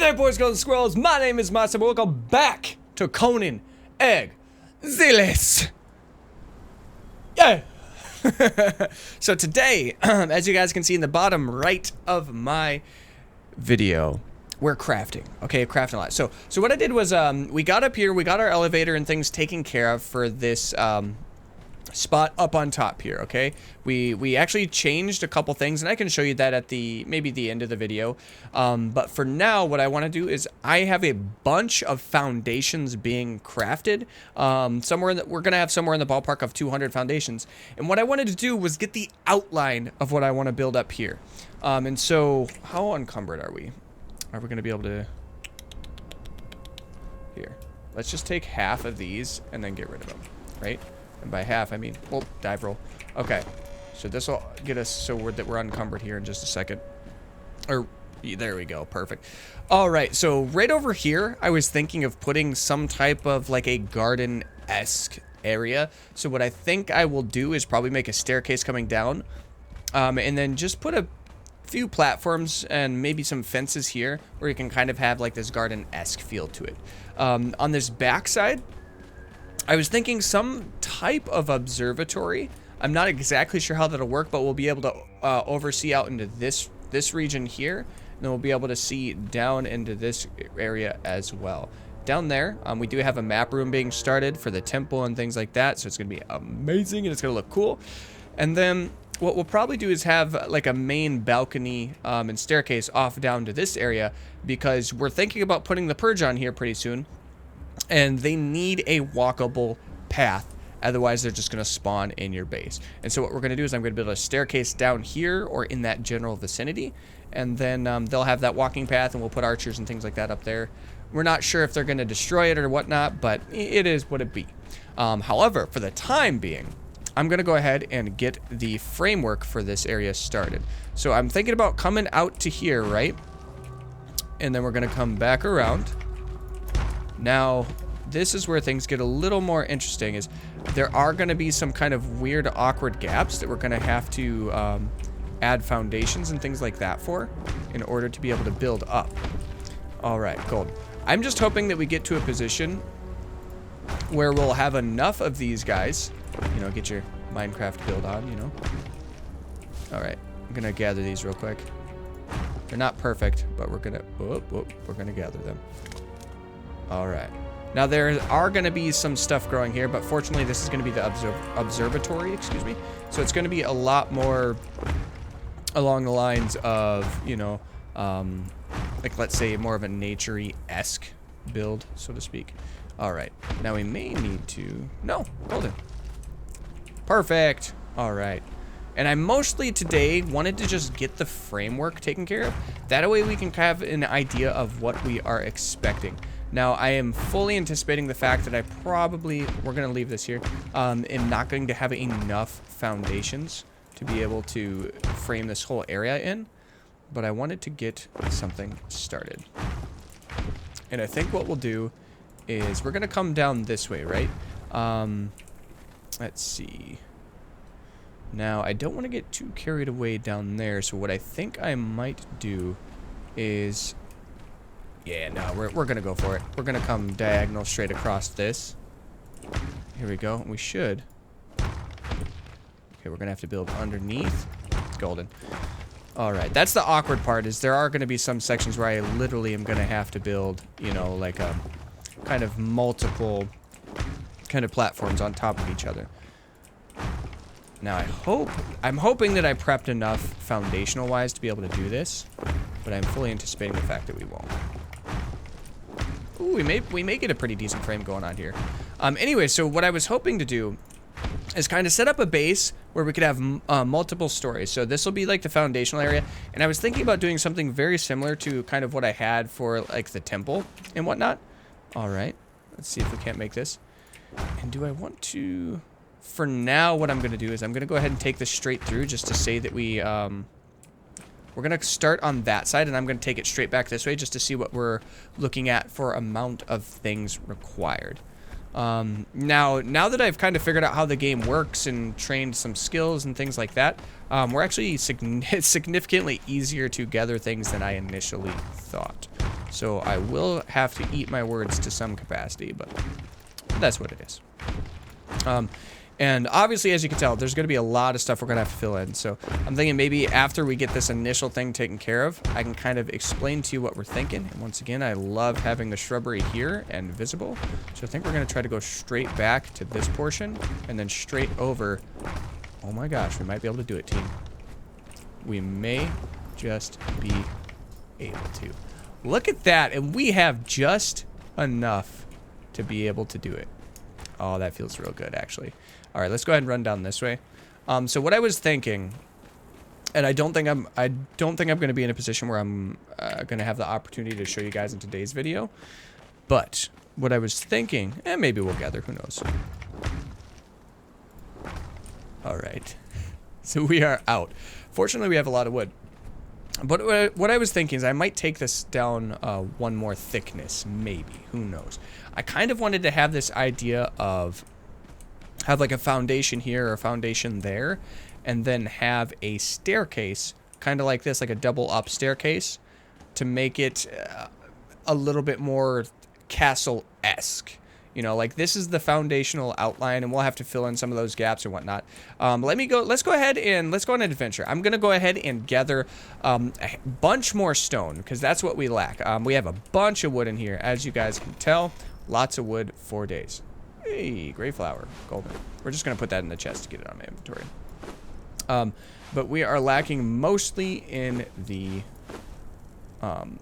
there, boys, girls, and squirrels. My name is Modstab. Welcome back to Conan Exiles. Yeah. So today, as you guys can see in the bottom right of my video, we're crafting. Okay, crafting a lot. So what I did was we got up here, we got our elevator and things taken care of for this spot up on top here. Okay, we actually changed a couple things, and I can show you that at maybe the end of the video, but for now what I want to do is I have a bunch of foundations being crafted. We're gonna have somewhere in the ballpark of 200 foundations, and what I wanted to do was get the outline of what I want to build up here. And so how encumbered are we gonna be able to? Here, let's just take half of these and then get rid of them, right? And by half, I mean, well, dive roll. Okay, so this will get us so that we're unencumbered here in just a second. Or, there we go, perfect. All right, so right over here, I was thinking of putting some type of like a garden-esque area. So what I think I will do is probably make a staircase coming down, and then just put a few platforms and maybe some fences here where you can kind of have like this garden-esque feel to it. On this back side, I was thinking some type of observatory. I'm not exactly sure how that'll work, but we'll be able to oversee out into this region here, and then we'll be able to see down into this area as well. Down there, we do have a map room being started for the temple and things like that, so it's going to be amazing and it's going to look cool. And then what we'll probably do is have like a main balcony and staircase off down to this area, because we're thinking about putting the purge on here pretty soon. And they need a walkable path, otherwise they're just going to spawn in your base. And so what we're going to do is I'm going to build a staircase down here or in that general vicinity, and then they'll have that walking path, and we'll put archers and things like that up there. We're not sure if they're going to destroy it or whatnot, but it is what it be. However, for the time being, I'm going to go ahead and get the framework for this area started. So I'm thinking about coming out to here, right? And then we're going to come back around. Now, this is where things get a little more interesting, is there are going to be some kind of weird, awkward gaps that we're going to have to add foundations and things like that for in order to be able to build up. All right, gold. I'm just hoping that we get to a position where we'll have enough of these guys. You know, get your Minecraft build on, you know. All right, I'm going to gather these real quick. They're not perfect, but we're going to gather them. All right. Now, there are going to be some stuff growing here, but fortunately, this is going to be the observatory, excuse me. So it's going to be a lot more along the lines of, you know, like, let's say, more of a nature-y-esque build, so to speak. All right. Now, we may need to... No, golden. Perfect. All right. And I mostly today wanted to just get the framework taken care of. That way, we can have an idea of what we are expecting. Now, I am fully anticipating the fact that we're going to leave this here, am not going to have enough foundations to be able to frame this whole area in, but I wanted to get something started. And I think what we'll do is we're going to come down this way, right? Let's see. Now, I don't want to get too carried away down there, so what I think I might do is... Yeah, no, we're going to go for it. We're going to come diagonal straight across this. Here we go. We should. Okay, we're going to have to build underneath. It's golden. All right, that's the awkward part, is there are going to be some sections where I literally am going to have to build, you know, like a kind of multiple kind of platforms on top of each other. Now, I'm hoping that I prepped enough foundational-wise to be able to do this, but I'm fully anticipating the fact that we won't. Ooh, we may get a pretty decent frame going on here. Anyway, so what I was hoping to do is kind of set up a base where we could have multiple stories. So this will be like the foundational area, and I was thinking about doing something very similar to kind of what I had for like the temple and whatnot. All right, let's see if we can't make this. And do I want to... For now, what I'm going to do is I'm going to go ahead and take this straight through just to say that we're going to start on that side, and I'm going to take it straight back this way just to see what we're looking at for amount of things required. Now that I've kind of figured out how the game works and trained some skills and things like that, we're actually significantly easier to gather things than I initially thought. So I will have to eat my words to some capacity, but that's what it is. And obviously, as you can tell, there's going to be a lot of stuff we're going to have to fill in. So I'm thinking maybe after we get this initial thing taken care of, I can kind of explain to you what we're thinking. And once again, I love having the shrubbery here and visible. So I think we're going to try to go straight back to this portion and then straight over. Oh my gosh, we might be able to do it, team. We may just be able to. Look at that. And we have just enough to be able to do it. Oh, that feels real good, actually. All right, let's go ahead and run down this way. So what I was thinking, and I don't think I'm going to be in a position where I'm going to have the opportunity to show you guys in today's video. But what I was thinking, and maybe we'll gather, who knows. All right, so we are out. Fortunately, we have a lot of wood. But what I was thinking is I might take this down one more thickness, maybe. Who knows? I kind of wanted to have this idea of have like a foundation here or a foundation there, and then have a staircase, kind of like this, like a double up staircase, to make it a little bit more castle-esque. You know, like this is the foundational outline, and we'll have to fill in some of those gaps and whatnot. Let's go ahead on an adventure. I'm gonna go ahead and gather a bunch more stone, because that's what we lack. We have a bunch of wood in here, as you guys can tell. Lots of wood, 4 days. Hey, gray flower, golden. We're just gonna put that in the chest to get it on my inventory. But we are lacking mostly in the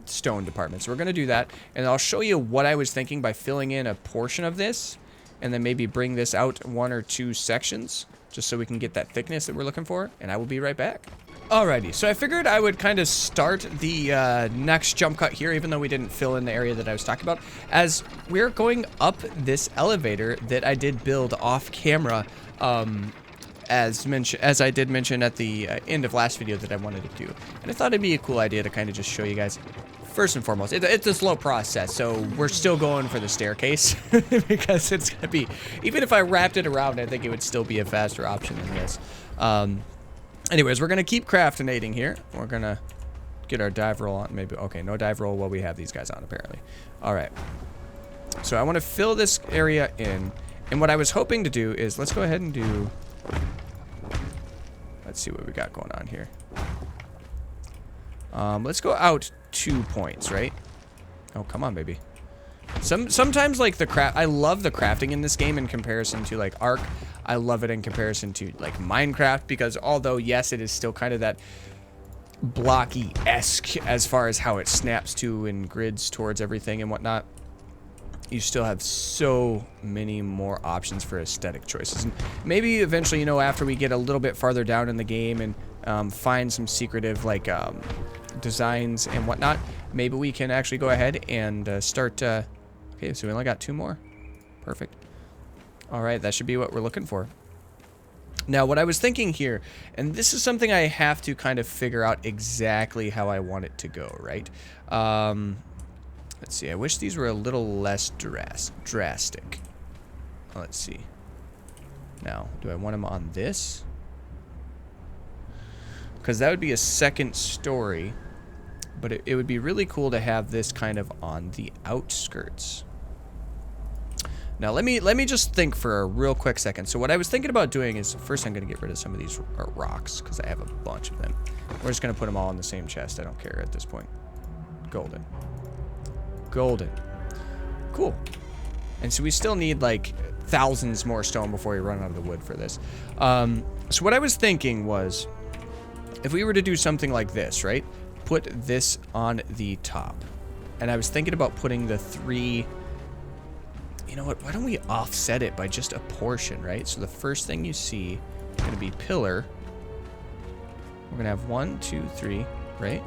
stone department. So we're going to do that, and I'll show you what I was thinking by filling in a portion of this, and then maybe bring this out 1 or 2 sections, just so we can get that thickness that we're looking for, and I will be right back. Alrighty, so I figured I would kind of start the next jump cut here, even though we didn't fill in the area that I was talking about, as we're going up this elevator that I did build off camera, as I did mention at the end of last video that I wanted to do. And I thought it'd be a cool idea to kind of just show you guys. First and foremost, it's a slow process, so we're still going for the staircase because it's going to be, even if I wrapped it around, I think it would still be a faster option than this. Anyways, we're going to keep craftonating here. We're going to get our dive roll on. Maybe, okay, no dive roll while we have these guys on, apparently. All right. So I want to fill this area in, and what I was hoping to do is, let's go ahead and do... Let's see what we got going on here. Let's go out 2 points, right? Oh, come on, baby. Sometimes, like, I love the crafting in this game in comparison to, like, Ark. I love it in comparison to, like, Minecraft, because although, yes, it is still kind of that blocky-esque as far as how it snaps to and grids towards everything and whatnot, you still have so many more options for aesthetic choices. And maybe eventually, you know, after we get a little bit farther down in the game and find some secretive, like, designs and whatnot, maybe we can actually go ahead and start... okay, so we only got 2 more. Perfect. All right, that should be what we're looking for. Now, what I was thinking here, and this is something I have to kind of figure out exactly how I want it to go, right? Let's see, I wish these were a little less drastic. Let's see. Now, do I want them on this? Because that would be a second story, but it would be really cool to have this kind of on the outskirts. Now, let me just think for a real quick second. So what I was thinking about doing is, first I'm going to get rid of some of these rocks, because I have a bunch of them. We're just going to put them all in the same chest. I don't care at this point. Golden. Golden. Cool. And so we still need like thousands more stone before we run out of the wood for this. So what I was thinking was, if we were to do something like this, right? Put this on the top. And I was thinking about putting the 3... You know what? Why don't we offset it by just a portion, right? So the first thing you see is going to be pillar. We're going to have 1, 2, 3, right?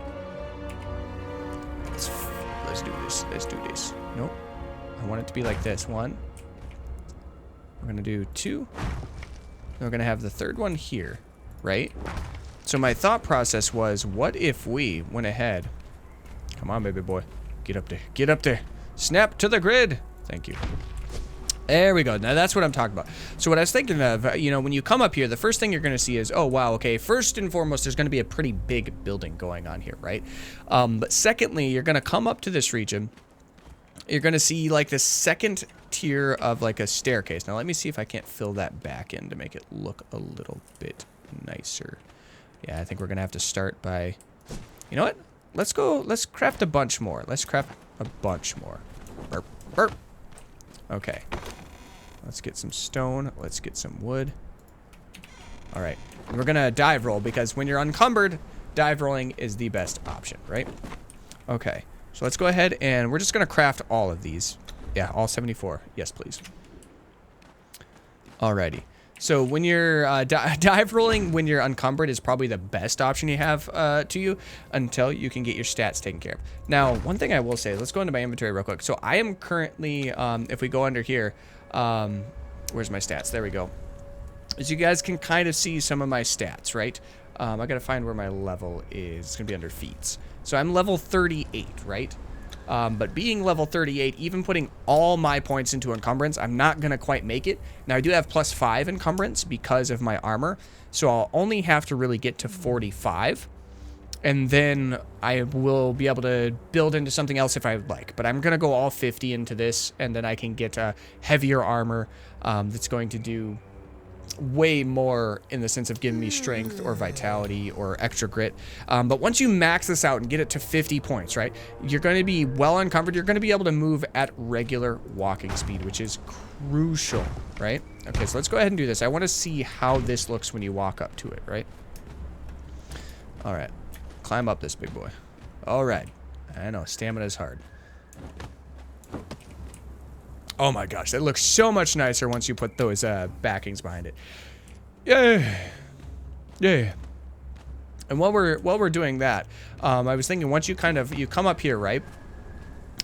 Let's do this. Let's do this. Nope. I want it to be like this. 1. We're going to do 2. Then we're going to have the 3rd one here, right? So my thought process was, what if we went ahead... Come on, baby boy. Get up there. Get up there. Snap to the grid. Thank you. There we go. Now that's what I'm talking about. So what I was thinking of, you know, when you come up here, the first thing you're going to see is, oh, wow, okay, first and foremost, there's going to be a pretty big building going on here, right? But secondly, you're going to come up to this region. You're going to see, like, the second tier of, like, a staircase. Now, let me see if I can't fill that back in to make it look a little bit nicer. Yeah, I think we're going to have to start by... You know what? Let's craft a bunch more. Let's craft a bunch more. Burp, burp. Okay. Let's get some stone. Let's get some wood. All right. And we're going to dive roll because when you're encumbered, dive rolling is the best option, right? Okay. So let's go ahead and we're just going to craft all of these. Yeah, all 74. Yes, please. Alrighty. So when you're dive rolling when you're encumbered is probably the best option you have to you until you can get your stats taken care of. Now, one thing I will say, let's go into my inventory real quick. So I am currently, if we go under here, where's my stats? There we go. As you guys can kind of see some of my stats, right? I got to find where my level is. It's going to be under feats. So I'm level 38, right? But being level 38, even putting all my points into encumbrance, I'm not going to quite make it. Now, I do have +5 encumbrance because of my armor, so I'll only have to really get to 45, and then I will be able to build into something else if I would like. But I'm going to go all 50 into this, and then I can get heavier armor that's going to do way more in the sense of giving me strength or vitality or extra grit. But once you max this out and get it to 50 points, right, you're going to be well uncovered. You're going to be able to move at regular walking speed, which is crucial, right? Okay, so let's go ahead and do this. I want to see how this looks when you walk up to it, right? All right, climb up this big boy. All right, I know, stamina is hard. Oh my gosh, that looks so much nicer once you put those backings behind it. Yeah, yeah. And while we're doing that, I was thinking once you come up here, right?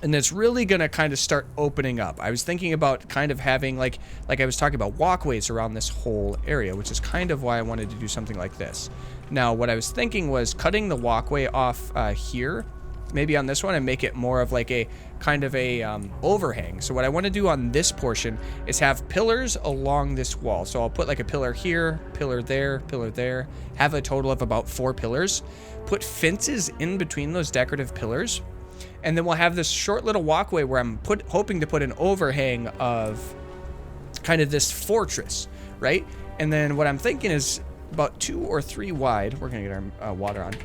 And it's really gonna kind of start opening up. I was thinking about kind of having like I was talking about walkways around this whole area, which is kind of why I wanted to do something like this. Now, what I was thinking was cutting the walkway off here, maybe on this one, and make it more of like a kind of a overhang. So what I want to do on this portion is have pillars along this wall. So I'll put like a pillar here, pillar there, have a total of about 4 pillars, put fences in between those decorative pillars, and then we'll have this short little walkway where I'm hoping to put an overhang of kind of this fortress, right? And then what I'm thinking is about 2 or 3 wide. We're gonna get our water on.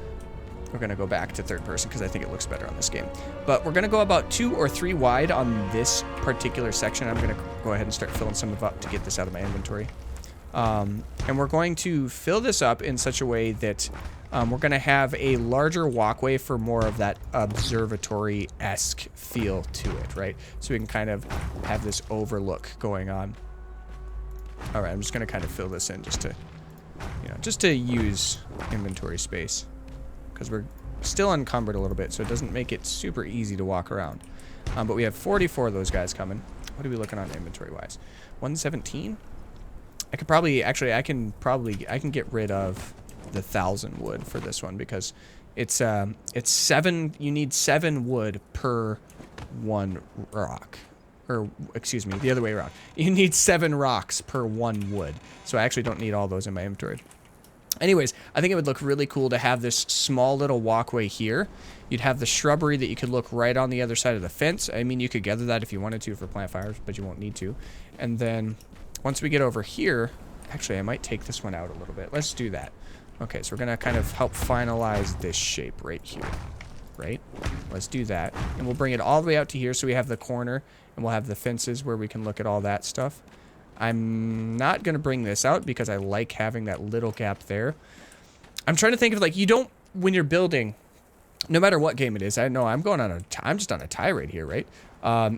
We're going to go back to third person because I think it looks better on this game. But we're going to go about 2 or 3 wide on this particular section. I'm going to go ahead and start filling some of up to get this out of my inventory. And we're going to fill this up in such a way that we're going to have a larger walkway for more of that observatory-esque feel to it, right? So we can kind of have this overlook going on. All right, I'm just going to kind of fill this in just to use inventory space, because we're still encumbered a little bit, so it doesn't make it super easy to walk around. But we have 44 of those guys coming. What are we looking on inventory-wise? 117? I could probably, actually, I can get rid of the 1,000 wood for this one, because it's 7, you need 7 wood per 1 rock. Or, excuse me, the other way around. You need 7 rocks per 1 wood. So I actually don't need all those in my inventory. Anyways, I think it would look really cool to have this small little walkway here. You'd have the shrubbery that you could look right on the other side of the fence. I mean, you could gather that if you wanted to for plant fires, but you won't need to. And then once we get over here, actually, I might take this one out a little bit. Let's do that. Okay, so we're going to kind of help finalize this shape right here, right? Let's do that. And we'll bring it all the way out to here so we have the corner, and we'll have the fences where we can look at all that stuff. I'm not going to bring this out because I like having that little gap there. I'm trying to think of, like, you don't, when you're building, no matter what game it is, I know I'm just on a tirade here, right?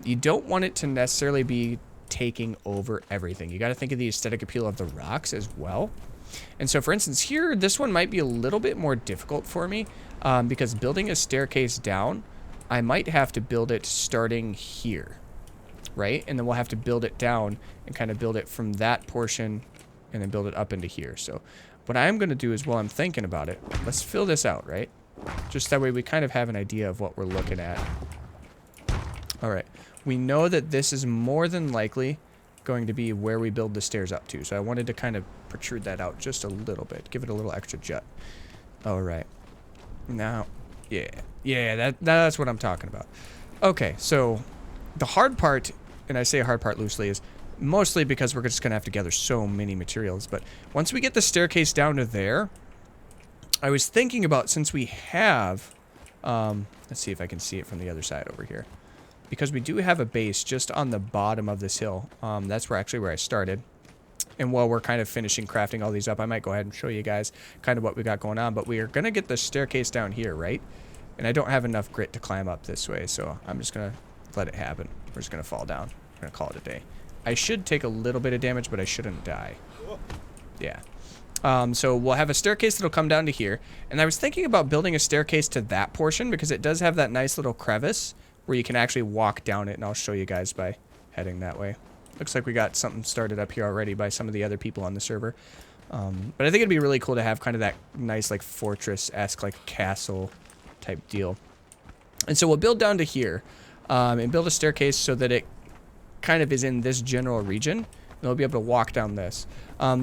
You don't want it to necessarily be taking over everything. You got to think of the aesthetic appeal of the rocks as well. And so, for instance, here, this one might be a little bit more difficult for me because building a staircase down, I might have to build it starting here. Right? And then we'll have to build it down and kind of build it from that portion and then build it up into here. So what I'm going to do is, while I'm thinking about it, let's fill this out, right? Just that way we kind of have an idea of what we're looking at. All right. We know that this is more than likely going to be where we build the stairs up to. So I wanted to kind of protrude that out just a little bit. Give it a little extra jut. All right. Now, yeah, that's what I'm talking about. Okay, so the hard part, and I say hard part loosely, is mostly because we're just going to have to gather so many materials. But once we get the staircase down to there, I was thinking about, since we have, let's see if I can see it from the other side over here. Because we do have a base just on the bottom of this hill. That's where I started. And while we're kind of finishing crafting all these up, I might go ahead and show you guys kind of what we got going on. But we are going to get the staircase down here, right? And I don't have enough grit to climb up this way, so I'm just going to let it happen. We're just going to fall down. We're going to call it a day. I should take a little bit of damage, but I shouldn't die. Yeah. So we'll have a staircase that'll come down to here. And I was thinking about building a staircase to that portion because it does have that nice little crevice where you can actually walk down it. And I'll show you guys by heading that way. Looks like we got something started up here already by some of the other people on the server. But I think it'd be really cool to have kind of that nice like fortress-esque like castle type deal. And so we'll build down to here and build a staircase so that it kind of is in this general region. And we'll be able to walk down this.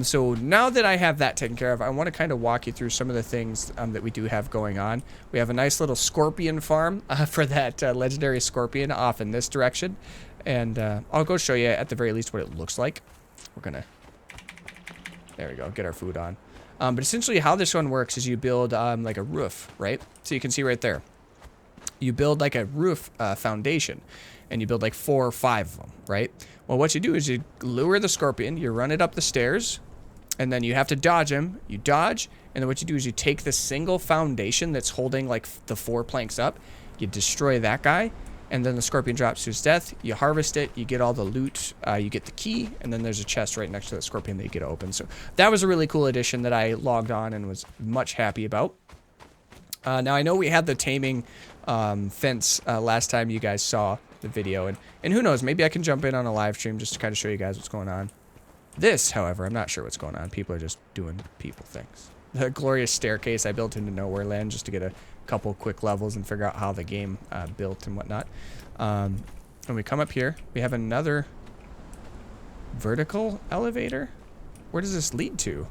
So now that I have that taken care of, I want to kind of walk you through some of the things that we do have going on. We have a nice little scorpion farm for that legendary scorpion off in this direction. And I'll go show you at the very least what it looks like. We're going to, there we go, get our food on. But essentially how this one works is you build like a roof, right? So you can see right there. You build like a roof foundation. And you build like 4 or 5 of them, right? Well, what you do is you lure the scorpion, you run it up the stairs, and then you have to dodge him. You dodge, and then what you do is you take the single foundation that's holding like the 4 planks up, you destroy that guy, and then the scorpion drops to his death. You harvest it, you get all the loot, you get the key, and then there's a chest right next to the scorpion that you get to open. So that was a really cool addition that I logged on and was much happy about. Now I know we had the taming fence last time you guys saw the video, and who knows, maybe I can jump in on a live stream just to kind of show you guys what's going on. This, however, I'm not sure what's going on. People are just doing people things. The glorious staircase I built into Nowhere Land just to get a couple quick levels and figure out how the game built and whatnot. When we come up here, we have another vertical elevator. Where does this lead to?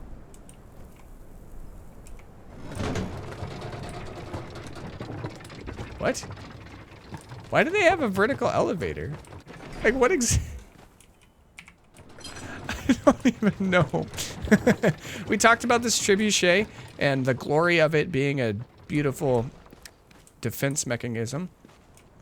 What? Why do they have a vertical elevator? Like, what I don't even know. We talked about this trebuchet and the glory of it being a beautiful defense mechanism.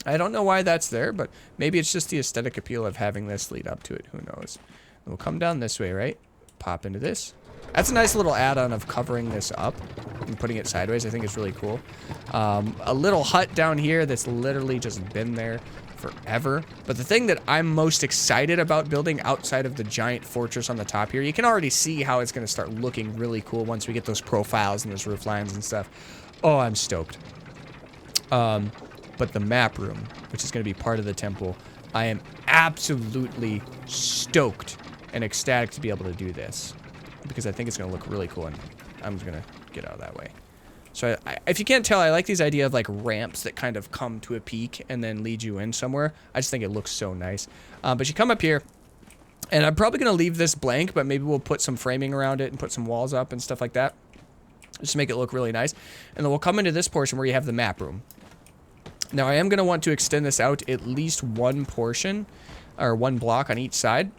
I don't know why that's there, but maybe it's just the aesthetic appeal of having this lead up to it. Who knows? We'll come down this way, right? Pop into this. That's a nice little add-on of covering this up and putting it sideways. I think it's really cool. A little hut down here that's literally just been there forever. But the thing that I'm most excited about building outside of the giant fortress on the top here, you can already see how it's going to start looking really cool once we get those profiles and those roof lines and stuff. Oh, I'm stoked. But the map room, which is going to be part of the temple, I am absolutely stoked and ecstatic to be able to do this. Because I think it's going to look really cool, and I'm just going to get out of that way. So if you can't tell, I like these idea of like ramps that kind of come to a peak and then lead you in somewhere. I just think it looks so nice. But you come up here, and I'm probably going to leave this blank, but maybe we'll put some framing around it and put some walls up and stuff like that. Just to make it look really nice. And then we'll come into this portion where you have the map room. Now I am going to want to extend this out at least 1 portion, or 1 block on each side.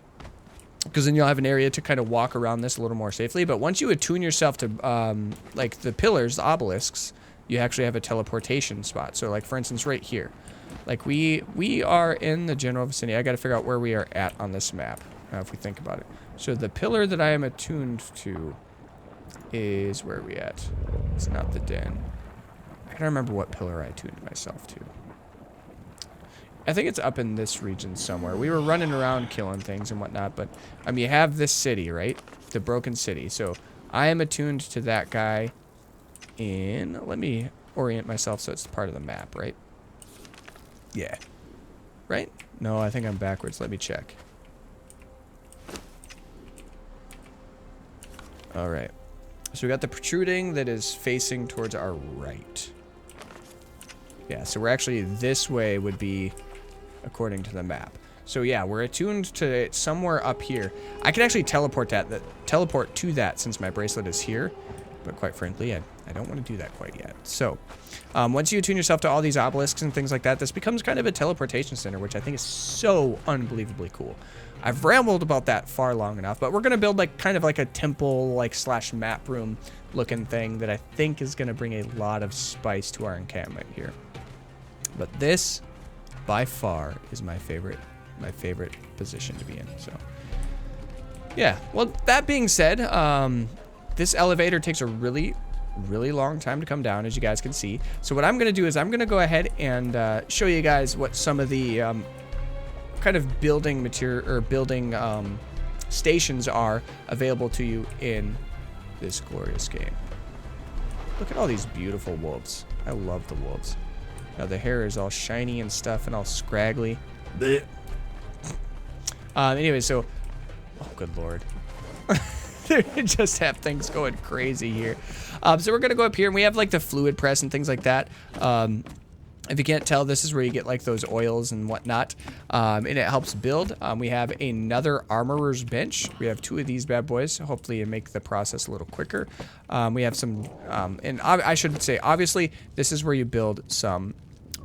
Because then you'll have an area to kind of walk around this a little more safely. But once you attune yourself to, like, the pillars, the obelisks, you actually have a teleportation spot. So, like, for instance, right here. Like, we are in the general vicinity. I got to figure out where we are at on this map, if we think about it. So, the pillar that I am attuned to is... Where are we at? It's not the den. I can't remember what pillar I attuned myself to. I think it's up in this region somewhere. We were running around killing things and whatnot, but you have this city, right? The broken city. So I am attuned to that guy in... Let me orient myself so it's part of the map, right? Yeah. Right? No, I think I'm backwards. Let me check. All right. So we got the protruding that is facing towards our right. Yeah, so we're actually... This way would be... according to the map. So yeah, we're attuned to somewhere up here. I can actually teleport to that since my bracelet is here. But quite frankly, I don't want to do that quite yet. So once you attune yourself to all these obelisks and things like that, this becomes kind of a teleportation center, which I think is so unbelievably cool. I've rambled about that far long enough, but we're going to build like kind of like a temple like slash map room looking thing that I think is going to bring a lot of spice to our encampment here. But this by far is my favorite position to be in. So yeah, well, that being said, this elevator takes a really long time to come down, as you guys can see. So what I'm going to do is I'm going to go ahead and show you guys what some of the kind of building material or building stations are available to you in this glorious game. Look at all these beautiful wolves. I love the wolves. Now the hair is all shiny and stuff and all scraggly. Anyway, so oh good lord. They just have things going crazy here. So we're gonna go up here and we have like the fluid press and things like that. If you can't tell, this is where you get like those oils and whatnot, and it helps build. We have another armorer's bench. We have 2 of these bad boys. Hopefully it make the process a little quicker. We have some, and I should say, obviously, this is where you build some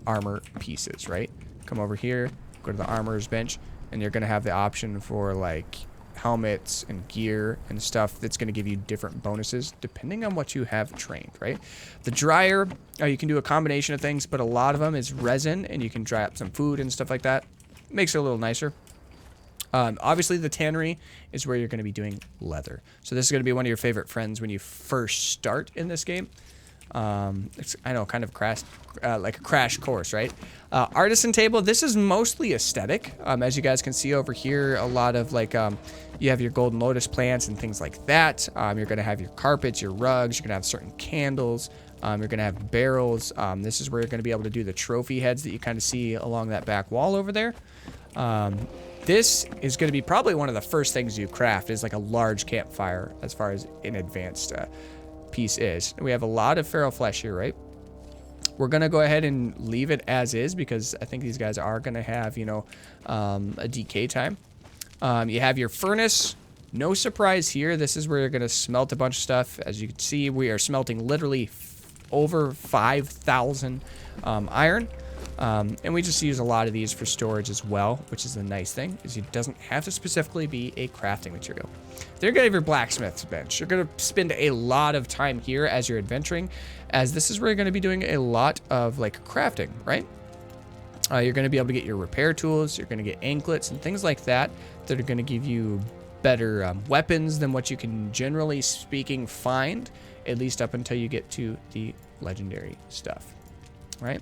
armor pieces, right? Come over here, go to the armorer's bench, and you're gonna have the option for like helmets and gear and stuff that's going to give you different bonuses depending on what you have trained, right? The dryer, you can do a combination of things, but a lot of them is resin, and you can dry up some food and stuff like that. Makes it a little nicer. Obviously, the tannery is where you're going to be doing leather. So this is going to be one of your favorite friends when you first start in this game. It's, I know, kind of like a crash course, right? Artisan table, this is mostly aesthetic. As you guys can see over here, a lot of like, you have your golden lotus plants and things like that. You're going to have your carpets, your rugs, you're going to have certain candles. You're going to have barrels. This is where you're going to be able to do the trophy heads that you kind of see along that back wall over there. This is going to be probably one of the first things you craft is like a large campfire as far as an advanced piece is. We have a lot of feral flesh here, right? We're going to go ahead and leave it as is because I think these guys are going to have, you know, a decay time. You have your furnace. No surprise here. This is where you're going to smelt a bunch of stuff. As you can see, we are smelting literally over 5,000 iron. And we just use a lot of these for storage as well, which is the nice thing, is it doesn't have to specifically be a crafting material. They're going to have your blacksmith's bench. You're going to spend a lot of time here as you're adventuring, as this is where you're going to be doing a lot of like crafting, right? You're going to be able to get your repair tools. You're going to get anklets and things like that that are going to give you better weapons than what you can generally speaking find, at least up until you get to the legendary stuff, right?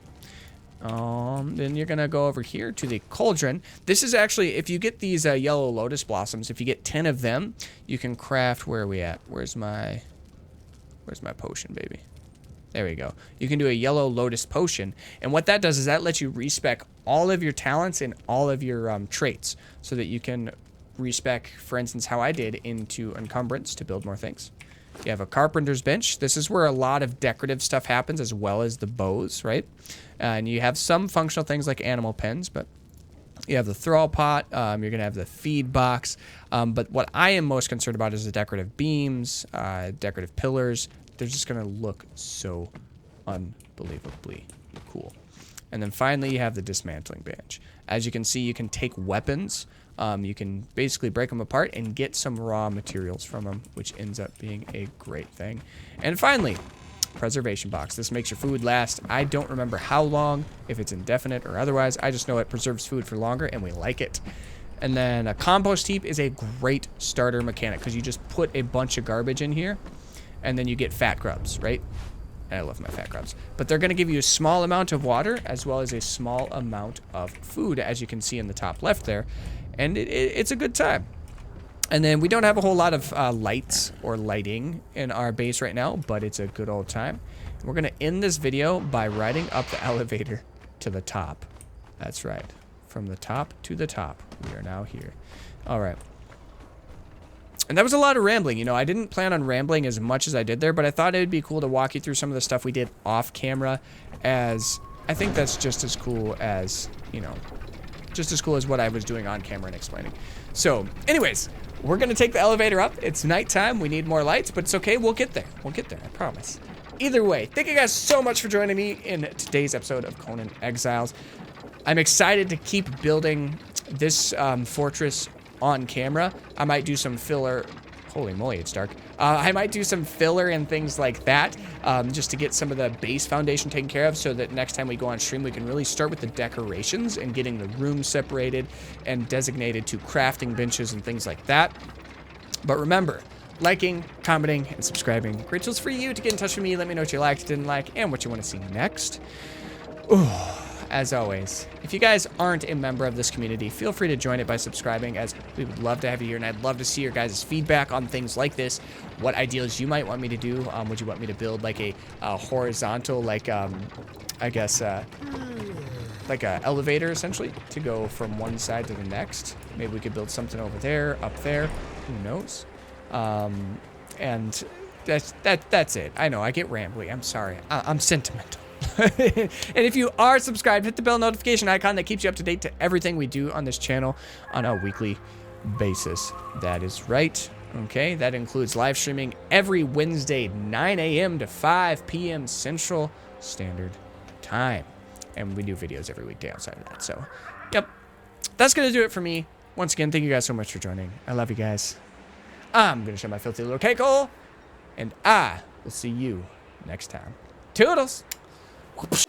Then you're gonna go over here to the cauldron. This is actually, if you get these yellow lotus blossoms, if you get 10 of them, you can craft, where are we at? Where's my potion, baby? There we go. You can do a yellow lotus potion, and what that does is that lets you respec all of your talents and all of your traits, so that you can respec, for instance, how I did, into encumbrance to build more things. You have a carpenter's bench. This is where a lot of decorative stuff happens, as well as the bows, right? And you have some functional things like animal pens, but you have the thrall pot. You're going to have the feed box. But what I am most concerned about is the decorative beams, decorative pillars. They're just going to look so unbelievably cool. And then finally, you have the dismantling bench. As you can see, you can take weapons. You can basically break them apart and get some raw materials from them, which ends up being a great thing. And finally, preservation box. This makes your food last. I don't remember how long, if it's indefinite or otherwise. I just know it preserves food for longer, and we like it. And then a compost heap is a great starter mechanic because you just put a bunch of garbage in here, and then you get fat grubs, right? I love my fat grubs. But they're going to give you a small amount of water as well as a small amount of food, as you can see in the top left there. And it's a good time. And then we don't have a whole lot of lights or lighting in our base right now, but it's a good old time. We're going to end this video by riding up the elevator to the top. That's right. From the top to the top. We are now here. All right. And that was a lot of rambling. You know, I didn't plan on rambling as much as I did there, but I thought it would be cool to walk you through some of the stuff we did off camera, as I think that's just as cool as, you know, just as cool as what I was doing on camera and explaining. So, anyways, we're going to take the elevator up. It's nighttime. We need more lights, but it's okay. We'll get there. We'll get there. I promise. Either way, thank you guys so much for joining me in today's episode of Conan Exiles. I'm excited to keep building this fortress on camera. I might do some filler. Holy moly, it's dark. I might do some filler and things like that, just to get some of the base foundation taken care of so that next time we go on stream, we can really start with the decorations and getting the rooms separated and designated to crafting benches and things like that. But remember, liking, commenting, and subscribing. Great tools for you to get in touch with me. Let me know what you liked, didn't like, and what you want to see next. Ooh. As always, if you guys aren't a member of this community, feel free to join it by subscribing, as we would love to have you here, and I'd love to see your guys' feedback on things like this. What ideas you might want me to do. Would you want me to build like a horizontal, like, I guess, like a elevator, essentially, to go from one side to the next? Maybe we could build something over there, up there. Who knows? And that's it. I know, I get rambly. I'm sorry. I'm sentimental. And if you are subscribed, hit the bell notification icon that keeps you up to date to everything we do on this channel on a weekly basis. That is right. Okay, that includes live streaming every Wednesday, 9 a.m. to 5 p.m. Central Standard Time. And we do videos every weekday outside of that. So, yep. That's going to do it for me. Once again, thank you guys so much for joining. I love you guys. I'm going to show my filthy little cake hole. And I will see you next time. Toodles! Whoops.